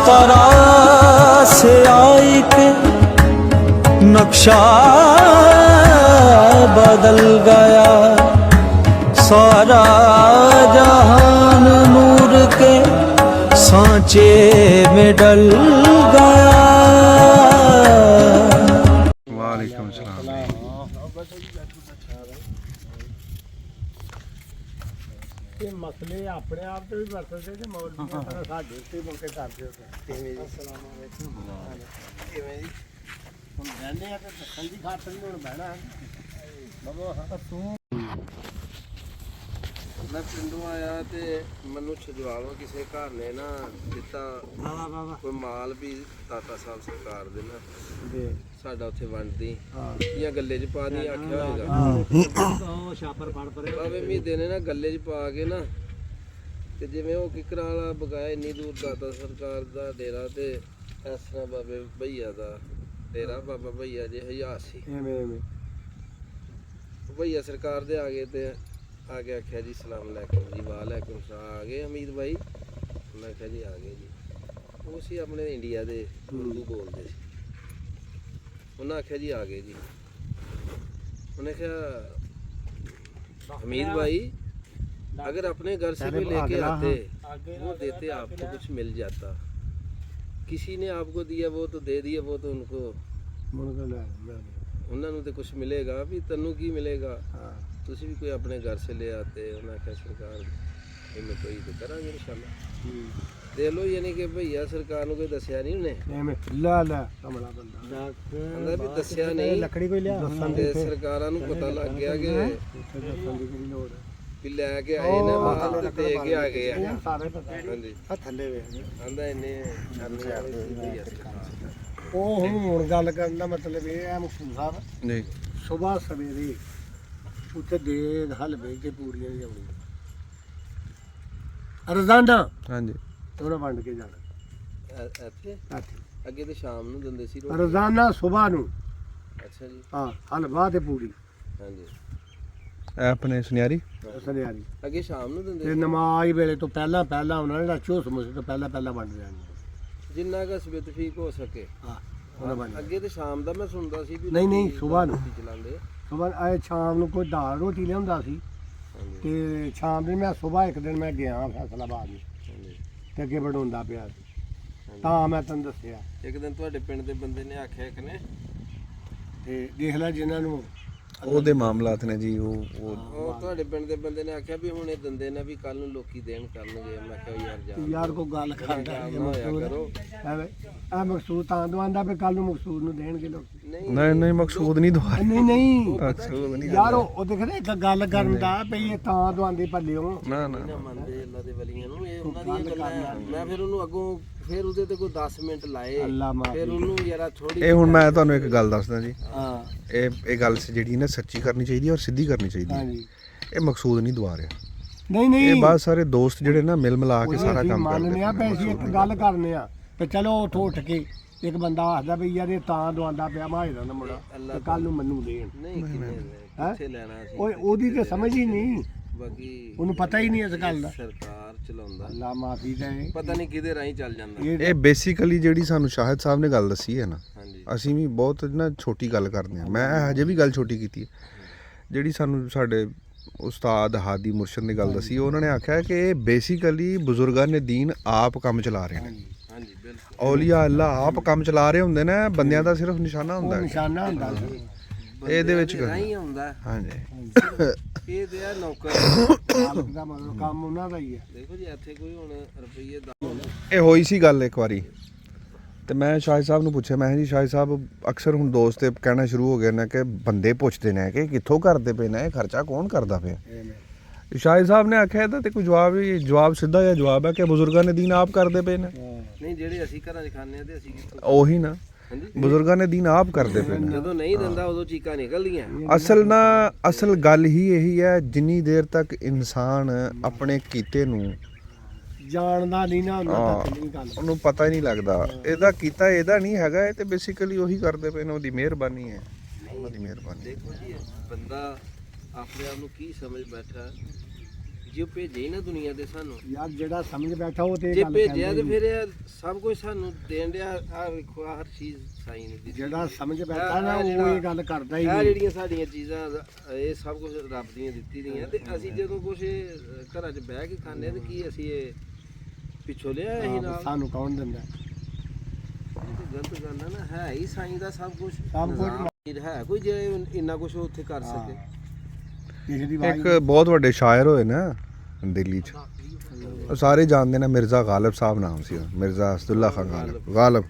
तरह से आई के नक्शा बदल गया, सारा जहान नूर के सांचे में डल गया। वालेकुम सलाम। ਇਹ ਮਸਲੇ ਆਪਣੇ ਆਪ ਤੇ ਵੀ ਵਰਤਦੇ ਤੇ ਮੌਲਵੀਆਂ ਤਰ੍ਹਾਂ ਸਾਡੇ ਉੱਤੇ ਮੌਕੇ ਕਰਦੇ ਹੋ ਕਿਵੇਂ ਜੀ? ਅਸਲਾਮ ਅਲੈਕੁਮ। ਕਿਵੇਂ ਜੀ? ਹੁਣ ਬਹਿੰਦੇ ਆ ਤੇ ਦੱਸਣ ਦੀ ਖਾਤਰ ਹੀ ਹੁਣ ਬਹਿਣਾ ਬਾਬਾ ਤੂੰ। ਮੈਂ ਪਿੰਡੋਂ ਆਇਆ ਤੇ ਮੈਨੂੰ ਛਜਵਾਲੋਂ ਕਿਸੇ ਘਰ ਨੇ ਨਾ ਦਿੱਤਾ ਕੋਈ ਮਾਲ ਵੀ ਦਾਤਾ ਸਾਹਿਬ ਸਰਕਾਰ ਦੇ ਨਾ ਸਾਡਾ ਉੱਥੇ ਵੰਡਦੀ ਜਾਂ ਗੱਲੇ 'ਚ ਪਾ ਦੀ ਆਖਿਆ ਹੋਏਗਾ ਉਹ ਛਾਪਰ ਫੜ ਪਰੇ ਬਾਬੇ ਮੀਦੇ ਨੇ ਨਾ ਗੱਲੇ 'ਚ ਪਾ ਕੇ ਨਾ ਤੇ ਜਿਵੇਂ ਉਹ ਕਿਕਰਾਂ ਵਾਲਾ ਬਗਾਇਆ ਇੰਨੀ ਦੂਰ ਦਾਤਾ ਸਰਕਾਰ ਦਾ ਡੇਰਾ ਤੇ ਇਸ ਤਰ੍ਹਾਂ ਬਾਬੇ ਭਈਆ ਦਾ ਡੇਰਾ ਬਾਬਾ ਭਈਆ ਜੇ ਹਜ਼ਾਰ ਸੀ ਭਈਆ ਸਰਕਾਰ ਦੇ ਆ ਗਏ ਤੇ आ गया आख्या जी सलाम अलैकुम जी वालेकुम सलाम आ गए अमीर भाई मैं आख्या जी आ गए जी वो सी अपने इंडिया दे उर्दू बोलते उन्हें आख्या जी आ गए जी उन्हें आख्या अमीर भाई अगर अपने घर से भी लेके आते वो देते आपको कुछ मिल जाता, किसी ने आपको दिया वो तो दे दिया, वो तो उनको उन्होंने तो कुछ मिलेगा भी तन्नू की मिलेगा तुसी भी कोई अपने घर से ले आते उन्हें आख्या सरकार मैं कोई तो करांगे इंशाल्लाह दे लो, यानी कि भैया सरकार को कोई दसिया नहीं उन्हें ला ला कमला बंदा कहंदा भी दसिया नहीं लकड़ी कोई लिया ते सरकारां नूं पता लग गया कि ਦੱਸਣ ਦੀ ਕਿਹੜੀ ਲੋੜ ਹੈ भी लैके आए ने माल ते दे के आ गए हैं ਸਾਰੇ ਪਤਾ हां जी ਆ ਥੱਲੇ ਵੇਖ आंदा इन्ने शर्म आ रही थी भैया सरकार ਉਹ ਹੁਣ ਗੱਲ ਕਰਨ ਦਾ ਮਤਲਬ ਇਹ ਹੈ ਮੁਖਤਿਆਰ ਸਾਹਿਬ ਨਹੀਂ ਸਵੇਰ ਸਵੇਰੇ ਉੱਥੇ ਦੇ ਹਲਵੇ ਤੇ ਪੂੜੀਆਂ ਲਿਆਉਣੀਆਂ ਰੋਜ਼ਾਨਾ ਹਾਂਜੀ ਉਹਨਾਂ ਵੰਡ ਕੇ ਜਾਣਾ ਇੱਥੇ ਅੱਗੇ ਤੇ ਸ਼ਾਮ ਨੂੰ ਦਿੰਦੇ ਸੀ ਰੋਜ਼ਾਨਾ ਸਵੇਰ ਨੂੰ ਅੱਛਾ ਜੀ ਹਾਂ ਹਲਵਾ ਤੇ ਪੂੜੀ ਹਾਂਜੀ ਇਹ ਆਪਣੇ ਸੁਨਿਆਰੀ ਸੁਨਿਆਰੀ ਅੱਗੇ ਸ਼ਾਮ ਨੂੰ ਦਿੰਦੇ ਤੇ ਨਮਾਜ਼ ਵੇਲੇ ਤੋਂ ਪਹਿਲਾਂ ਉਹਨਾਂ ਨੇ ਚੋਸ ਮੁਸੇ ਤੋਂ ਪਹਿਲਾਂ ਵੰਡ ਜਾਣੀ ਜਿੰਨਾ ਕੁ ਸਬਿਤ ਫੀਕ ਹੋ ਸਕੇ ਹਾਂ ਉਹਨਾਂ ਵੰਡ ਅੱਗੇ ਤੇ ਸ਼ਾਮ ਦਾ ਮੈਂ ਸੁਣਦਾ ਸੀ ਵੀ ਨਹੀਂ ਸਵੇਰ ਨੂੰ ਚਲਾਉਂਦੇ ਸਵੇਰ ਆਏ ਸ਼ਾਮ ਨੂੰ ਕੋਈ ਦਾਲ ਰੋਟੀ ਲਿਆਉਂਦਾ ਸੀ ਤੇ ਸ਼ਾਮ ਦੇ ਮੈਂ ਸਵੇਰ ਇੱਕ ਦਿਨ ਮੈਂ ਗਿਆ ਫੈਸਲਾਬਾਦ ਨੂੰ ਤੇ ਅੱਗੇ ਵਡਾਉਂਦਾ ਪਿਆ ਸੀ ਤਾਂ ਮੈਂ ਤੈਨੂੰ ਦੱਸਿਆ ਇੱਕ ਦਿਨ ਤੁਹਾਡੇ ਪਿੰਡ ਦੇ ਬੰਦੇ ਨੇ ਆਖਿਆ ਇੱਕ ਨੇ ਤੇ ਦੇਖ ਲੈ ਜਿਨ੍ਹਾਂ ਨੂੰ ਉਹਦੇ ਮਾਮਲਾਤ ਨੇ ਜੀ ਉਹ ਤੁਹਾਡੇ ਪਿੰਡ ਦੇ ਬੰਦੇ ਨੇ ਆਖਿਆ ਵੀ ਹੁਣ ਇਹ ਦੰਦੇ ਨੇ ਵੀ ਕੱਲ ਨੂੰ ਲੋਕੀ ਦੇਣ ਕਰਨਗੇ ਮੈਂ ਕਿਹਾ ਯਾਰ ਕੋਈ ਗੱਲ ਕਰਦਾ ਆ ਮਕਸੂਦ ਤਾਂ ਦਵਾਂਦਾ ਵੀ ਕੱਲ ਨੂੰ ਮਕਸੂਦ ਨੂੰ ਦੇਣਗੇ ਲੋਕ ਨਹੀਂ ਮਕਸੂਦ ਨਹੀਂ ਦਵਾ ਨਹੀਂ ਮਕਸੂਦ ਨਹੀਂ ਯਾਰ ਉਹ ਦੇਖਦੇ ਇੱਕ ਗੱਲ ਕਰਨ ਦਾ ਪਈ ਇਹ ਤਾਂ ਦਵਾਂਦੇ ਭੱਲਿਓ ਨਾ ਮੰਨਦੇ ਅੱਲਾ ਦੇ ਵਲੀਆਂ ਨੂੰ ਇਹ ਉਹਨਾਂ ਦੀਆਂ ਗੱਲਾਂ ਮੈਂ ਫਿਰ ਉਹਨੂੰ ਅੱਗੋਂ ਫਿਰ ਉਹਦੇ ਤੇ ਕੋਈ 10 ਮਿੰਟ ਲਾਏ ਫਿਰ ਉਹਨੂੰ ਯਾਰਾ ਥੋੜੀ ਇਹ ਹੁਣ ਮੈਂ ਤੁਹਾਨੂੰ ਇੱਕ ਗੱਲ ਦੱਸਦਾ ਜੀ ਹਾਂ ਇਹ ਗੱਲ ਜਿਹੜੀ ਨਾ ਸੱਚੀ ਕਰਨੀ ਚਾਹੀਦੀ ਔਰ ਸਿੱਧੀ ਕਰਨੀ ਚਾਹੀਦੀ ਹਾਂਜੀ ਇਹ ਮਕਸੂਦ ਨਹੀਂ ਦਵਾ ਰਿਹਾ ਨਹੀਂ ਇਹ ਬਾਅਦ ਸਾਰੇ ਦੋਸਤ ਜਿਹੜੇ ਨਾ ਮਿਲ ਮਿਲਾ ਕੇ ਸਾਰਾ ਕੰਮ ਮੰਨਨੇ ਆ ਪੈਸੇ ਇੱਕ ਗੱਲ ਕਰਨੇ ਆ ਤੇ ਚਲੋ ਉੱਠ ਕੇ ਇੱਕ ਬੰਦਾ ਆਖਦਾ ਵੀ ਯਾਰ ਇਹ ਤਾਂ ਦਵਾਂਦਾ ਪਿਆ ਮਾਹਿਰਾਂ ਦਾ ਮੁੰਡਾ ਤੇ ਕੱਲ ਨੂੰ ਮੈਨੂੰ ਦੇਣ ਨਹੀਂ ਕਿੱਥੇ ਲੈਣਾ ਸੀ ਓਏ ਉਹਦੀ ਤੇ ਸਮਝ ਹੀ ਨਹੀਂ ਬਾਕੀ ਉਹਨੂੰ ਪਤਾ ਹੀ ਨਹੀਂ ਇਸ ਗੱਲ ਦਾ ਸਰਕਾਰ ਚਲਾਉਂਦਾ ਅੱਲਾ ਮਾਫੀ ਦੇ ਪਤਾ ਨਹੀਂ ਕਿਹਦੇ ਰਾਹੀਂ ਚੱਲ ਜਾਂਦਾ ਇਹ ਬੇਸਿਕਲੀ ਜਿਹੜੀ ਸਾਨੂੰ ਸ਼ਾਹਿਦ ਸਾਹਿਬ ਨੇ ਗੱਲ ਦੱਸੀ ਹੈ ਨਾ ਹਾਂਜੀ ਅਸੀਂ ਵੀ ਬਹੁਤ ਨਾ ਛੋਟੀ ਗੱਲ ਕਰਦੇ ਹਾਂ ਮੈਂ ਹਜੇ ਵੀ ਗੱਲ ਛੋਟੀ ਕੀਤੀ ਹੈ ਜਿਹੜੀ ਸਾਨੂੰ ਸਾਡੇ ਉਸਤਾਦ ਹਾਦੀ ਮੁਰਸ਼ਦ ਨੇ ਗੱਲ ਦੱਸੀ ਉਹਨਾਂ ਨੇ ਆਖਿਆ ਕਿ ਇਹ ਬੇਸਿਕਲੀ ਬਜ਼ੁਰਗਾਂ ਨੇ ਦੀਨ ਆਪ ਕੰਮ ਚਲਾ ਰਹੇ ਨੇ ਹਾਂਜੀ ਬਿਲਕੁਲ ਔਲੀਆ ਅੱਲਾ ਆਪ ਕੰਮ ਚਲਾ ਰਹੇ ਹੁੰਦੇ ਨੇ ਬੰਦਿਆਂ ਦਾ ਸਿਰਫ ਨਿਸ਼ਾਨਾ ਹੁੰਦਾ ਨਿਸ਼ਾਨਾ ਹੁੰਦਾ ਇਹਦੇ ਵਿੱਚ ਰਾਹੀਂ ਹੁੰਦਾ ਹਾਂਜੀ ਇਹ ਤੇ ਆ ਨੌਕਰ ਮਾਲਕ ਦਾ ਮਤਲਬ ਕੰਮ ਉਹਨਾਂ ਦਾ ਹੀ ਹੈ ਦੇਖੋ ਜੀ ਇੱਥੇ ਕੋਈ ਹੁਣ ਰੁਪਈਏ ਇਹ ਹੋਈ ਸੀ ਗੱਲ ਇੱਕ ਵਾਰੀ ਤੇ ਮੈਂ ਸ਼ਾਹਿਦ ਸਾਹਿਬ ਨੂੰ ਪੁੱਛਿਆ ਮੈਂ ਜੀ ਸ਼ਾਹਿਦ ਸਾਹਿਬ ਅਕਸਰ ਹੁਣ ਦੋਸਤ ਤੇ ਕਹਿਣਾ ਸ਼ੁਰੂ ਹੋ ਗਏ ਨੇ ਕਿ ਬੰਦੇ ਪੁੱਛਦੇ ਨੇ ਕਿ ਕਿੱਥੋਂ ਕਰਦੇ ਪਏ ਨੇ ਇਹ ਖਰਚਾ ਕੌਣ ਕਰਦਾ ਪਿਆ ਸ਼ਾਹਿਦ ਸਾਹਿਬ ਨੇ ਆਖਿਆ ਇਹਦਾ ਤੇ ਕੋਈ ਜਵਾਬ ਸਿੱਧਾ ਜਿਹਾ ਜਵਾਬ ਹੈ ਕਿ ਬਜ਼ੁਰਗਾਂ ਨੇ ਦੀਨ ਆਪ ਕਰਦੇ ਪਏ ਨੇ ਨਹੀਂ ਜਿਹੜੇ ਅਸੀਂ ਘਰਾਂ 'ਚ ਖਾਂਦੇ ਆ ਤੇ ਅਸੀਂ ਕਿੱਥੋਂ ਉਹੀ ਨਾ ਬਜ਼ੁਰਗਾਂ ਨੇ ਦੀਨ ਆਪ ਕਰਦੇ ਪਏ ਨੇ ਜਦੋਂ ਨਹੀਂ ਦਿੰਦਾ ਉਦੋਂ ਚੀਕਾਂ ਨਿਕਲਦੀਆਂ ਅਸਲ ਗੱਲ ਹੀ ਇਹੀ ਹੈ ਜਿੰਨੀ ਦੇਰ ਤੱਕ ਇਨਸਾਨ ਆਪਣੇ ਕੀਤੇ ਨੂੰ ਜਾਣਦਾ ਨਹੀਂ ਨਾ ਉਹਨੂੰ ਪਤਾ ਹੀ ਨਹੀਂ ਲੱਗਦਾ ਇਹਦਾ ਕੀਤਾ ਇਹਦਾ ਨਹੀਂ ਹੈਗਾ ਇਹ ਤੇ ਬੇਸਿਕਲੀ ਉਹੀ ਕਰਦੇ ਪਏ ਨੇ ਉਹਦੀ ਮਿਹਰਬਾਨੀ ਹੈ ਉਹਨਾਂ ਦੀ ਮਿਹਰਬਾਨੀ ਦੇਖੋ ਜੀ ਬੰਦਾ ਆਪਣੇ ਆਪ ਨੂੰ ਕੀ ਸਮਝ ਬੈਠਾ ਜੇ ਉਹ ਭੇਜੇ ਹੀ ਨਾ ਦੁਨੀਆ ਤੇ ਸਾਨੂੰ, ਯਾਰ ਜਿਹੜਾ ਸਮਝ ਬੈਠਾ ਉਹ ਤੇ ਇਹ ਜੇ ਗੱਲ ਭੇਜਿਆ ਕਹਿੰਦਾ ਤੇ ਹੀ ਫਿਰ ਇਹ ਸਭ ਕੁਝ ਸਾਨੂੰ ਦੇਣ ਡਿਆ। ਆ ਵੇਖੋ ਆਹ ਹਰ ਚੀਜ਼ ਸਾਈਂ ਨੇ ਦਿੱਤੀ। ਜਿਹੜਾ ਸਮਝ ਬੈਠਾ ਨਾ ਉਹ ਇਹ ਗੱਲ ਕਰਦਾ ਹੀ ਇਹ ਨਹੀਂ। ਜਿਹੜੀਆਂ ਸਾਡੀਆਂ ਚੀਜ਼ਾਂ ਇਹ ਸਭ ਕੁਝ ਰੱਬ ਦੀਆਂ ਦਿੱਤੀ ਦੀਆਂ, ਤੇ ਅਸੀਂ ਜਦੋਂ ਕੁਝ ਘਰਾਂ 'ਚ ਬਹਿ ਕੇ ਖਾਂਦੇ ਹਾਂ ਤੇ ਕੀ ਅਸੀਂ ਇਹ ਪਿੱਛੋਂ ਲਿਆ ਅਸੀਂ ਨਾਲ? ਸਾਨੂੰ ਕੌਣ ਦਿੰਦਾ? ਇਹ ਤਾਂ ਗਲਤ ਗੱਲ ਹੈ ਨਾ। ਹੈ ਹੀ ਸਾਈਂ ਦਾ ਸਭ ਕੁਝ। ਸਭ ਕੁਝ ਹੈ ਕੋਈ ਜੇ ਇੰਨਾ ਕੁਝ ਉੱਥੇ ਕਰ ਸਕੇ। ਕਿਸੇ ਦੀ ਆਵਾਜ਼ ਇੱਕ ਬਹੁਤ ਵੱਡੇ ਸ਼ਾਇਰ ਹੋਏ ਨਾ ਦਿੱਲੀ 'ਚ, ਉਹ ਸਾਰੇ ਜਾਣਦੇ ਨੇ, ਮਿਰਜ਼ਾ ਗਾਲਿਬ ਸਾਹਿਬ ਨਾਮ ਸੀ, ਮਿਰਜ਼ਾ ਅਸਦੁੱਲਾ ਖਾਨ ਗਾਲਿਬ।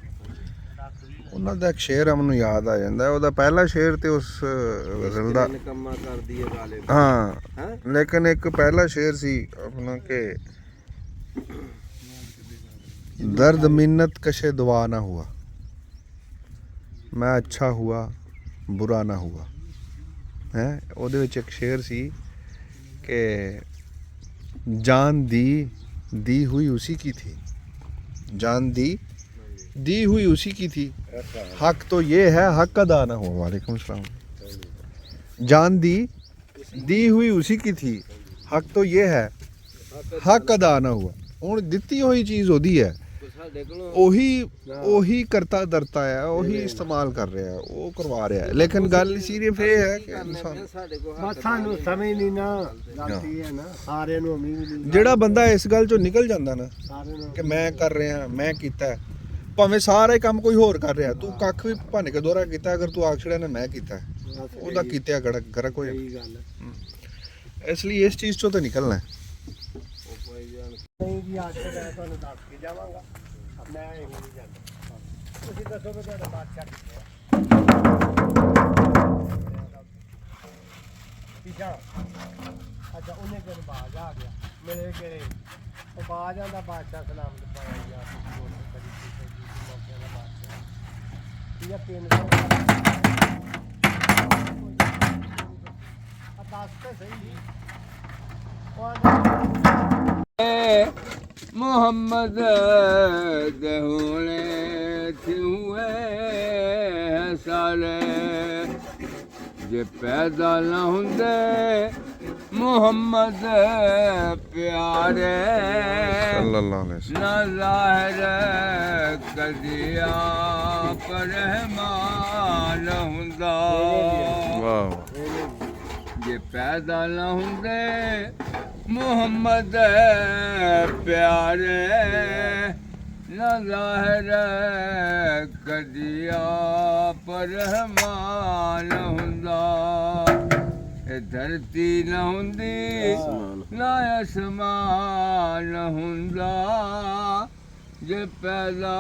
ਉਹਨਾਂ ਦਾ ਇੱਕ ਸ਼ੇਰ ਮੈਨੂੰ ਯਾਦ ਆ ਜਾਂਦਾ, ਉਹਦਾ ਪਹਿਲਾ ਸ਼ੇਰ ਤੇ ਉਸ ਗਜ਼ਲ ਦਾ ਨਿਕੰਮਾ ਕਰਦੀ ਹੈ ਗਾਲਿਬ। ਹਾਂ, ਹੈਂ? ਲੇਕਿਨ ਇੱਕ ਪਹਿਲਾ ਸ਼ੇਰ ਸੀ ਆਪਣਾ ਕਿ ਦਰਦ ਮਿन्नत कशे दुआ ना हुआ, मैं अच्छा हुआ बुरा ना हुआ है। ਉਹਦੇ ਵਿੱਚ ਇੱਕ ਸ਼ੇਰ ਸੀ कि जान दी हुई उसी की थी, जान दी हुई उसी की थी, हक तो ये है हक अदा ना हुआ। वालेकुम सलाम। जान दी हुई उसी की थी, हक तो ये है हक अदा ना हुआ। ਹੁਣ ਦਿੱਤੀ ਹੋਈ ਚੀਜ਼ ਉਹਦੀ ਹੈ, ਸਾਡੇ ਕੋਲੋਂ ਉਹੀ ਕਰਤਾ ਦਰਤਾ ਹੈ, ਉਹੀ ਇਸਤੇਮਾਲ ਕਰ ਰਿਹਾ, ਉਹ ਕਰਵਾ ਰਿਹਾ ਹੈ। ਲੇਕਿਨ ਗੱਲ ਸਿਰਫ ਇਹ ਹੈ ਕਿ ਇਨਸਾਨ, ਸਾਡੇ ਕੋਲ ਬਸ ਸਾਨੂੰ ਸਮਝ ਨਹੀਂ ਨਾ ਗਲਤੀ ਹੈ ਨਾ, ਸਾਰਿਆਂ ਨੂੰ ਅਮੀਰ ਨਹੀਂ, ਜਿਹੜਾ ਬੰਦਾ ਇਸ ਗੱਲ ਚੋਂ ਨਿਕਲ ਜਾਂਦਾ ਨਾ ਸਾਰਿਆਂ ਨੂੰ ਕਿ ਮੈਂ ਕਰ ਰਿਹਾ, ਮੈਂ ਕੀਤਾ, ਭਾਵੇਂ ਸਾਰਾ ਹੀ ਕੰਮ ਕੋਈ ਹੋਰ ਕਰ ਰਿਹਾ, ਤੂੰ ਕੱਖ ਵੀ ਭੰਨ ਕੇ ਦੋਹਰਾ ਕੀਤਾ, ਅਗਰ ਤੂੰ ਆਖ ਛੜਿਆ ਨਾ ਮੈਂ ਕੀਤਾ, ਉਹਦਾ ਕੀਤਿਆ ਗੜਕ ਹੋ ਸਹੀ ਗੱਲ ਹੈ। ਜਾਂਦਾ। ਇਸ ਲਈ ਇਸ ਚੀਜ਼ ਚੋਂ ਤਾਂ ਨਿਕਲਣਾ ਹੈ। ਨਹੀਂ ਜੀ ਅੱਜ ਤੋਂ ਮੈਂ ਤੁਹਾਨੂੰ ਦੱਸ ਕੇ ਜਾਵਾਂਗਾ, ਮੈਂ ਇਹ ਨਹੀਂ ਜਾਂਦਾ। ਤੁਸੀਂ ਦੱਸੋ ਕਿ ਤੁਹਾਡਾ ਬਾਦਸ਼ਾਹ ਕਿੱਥੇ ਹੈ? ਠੀਕ ਆ। ਅੱਛਾ, ਉਹਨੇ ਕਿਹਨੂੰ ਬਾਜ ਆ ਗਿਆ ਮੇਰੇ ਕਿਹੜੇ ਉਹ ਬਾਜ ਆਂਦਾ ਬਾਦਸ਼ਾਹ ਸਲਾਮ ਪਾਇਆ ਯਾਰ ਤੁਸੀਂ ਬੋਲ ਕਰੀ ਤੁਸੀਂ ਮੌਕੇ ਦਾ ਬਾਦਸ਼ਾਹ ਠੀਕ ਆ। 300 ਆ ਦੱਸ ਤੇ ਸਹੀ मोहम्मद दहुने हुए सारे जे पैदा न हुंदे मोहम्मद प्यारे सल्लल्लाहु अलैहि वसल्लम। न ज़ाहिर कदिया पर रहमान हुंदा, वाह, जे पैदा न हुंदे मोहम्मद प्यारे न ज़ाहिर कदिया पर रहमान हुंदा। ए धरती न हुंदी ना आसमान हुंदा, जे पैदा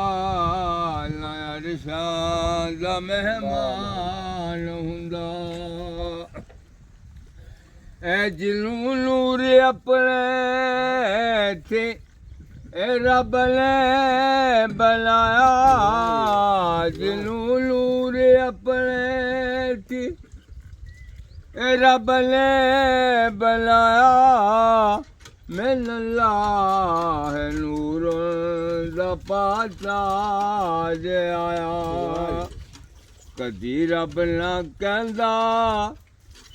ना अरशां दा मेहमान हुंदा। ए जिनू नूर अपने थे ए रब ने बनाया, जिनू नूर अपने थे ए रब ने बनाया, मैन अल्लाह नूर दा पाता जे आया। कदी रब ना कहंदा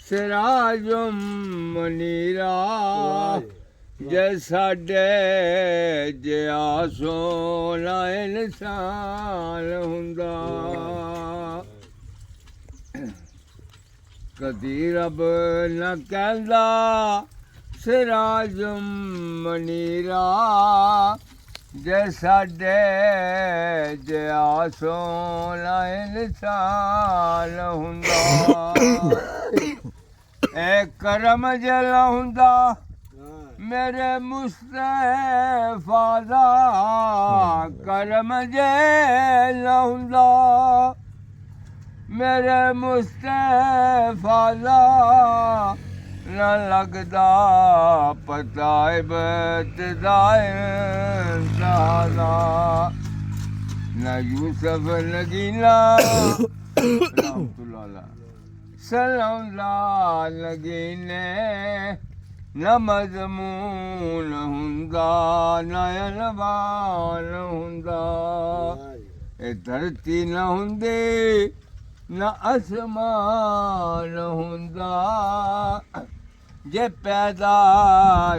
सिराजुम मनीरा, जे साडे जिया सोना इंसान हुंदा। कदी रब न कहंदा सिराजुम मनीरा, जे साडे जिया सोना इंसान हुंदा। ए करम जला हुंदा मेरे मुस्तफा दा, करम जला हुंदा मेरे मुस्तफा दा, न लगदा पता इब्तिदाए इंसाना, न यूसुफ नगीना रहमतुल्लाह सलाउंदा लगीने, न मज़मून हुंदा न अलवान हुंदा। ए धरती न हुंदी न आसमान हुंदा, ਜੇ ਪੈਦਾ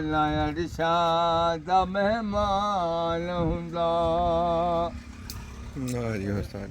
ਨਾ ਅਰਸ਼ਾਂ ਦਾ ਮਹਿਮਾਨ ਹੁੰਦਾ। ਨਾ ਜੀ ਉਸਤਾਦ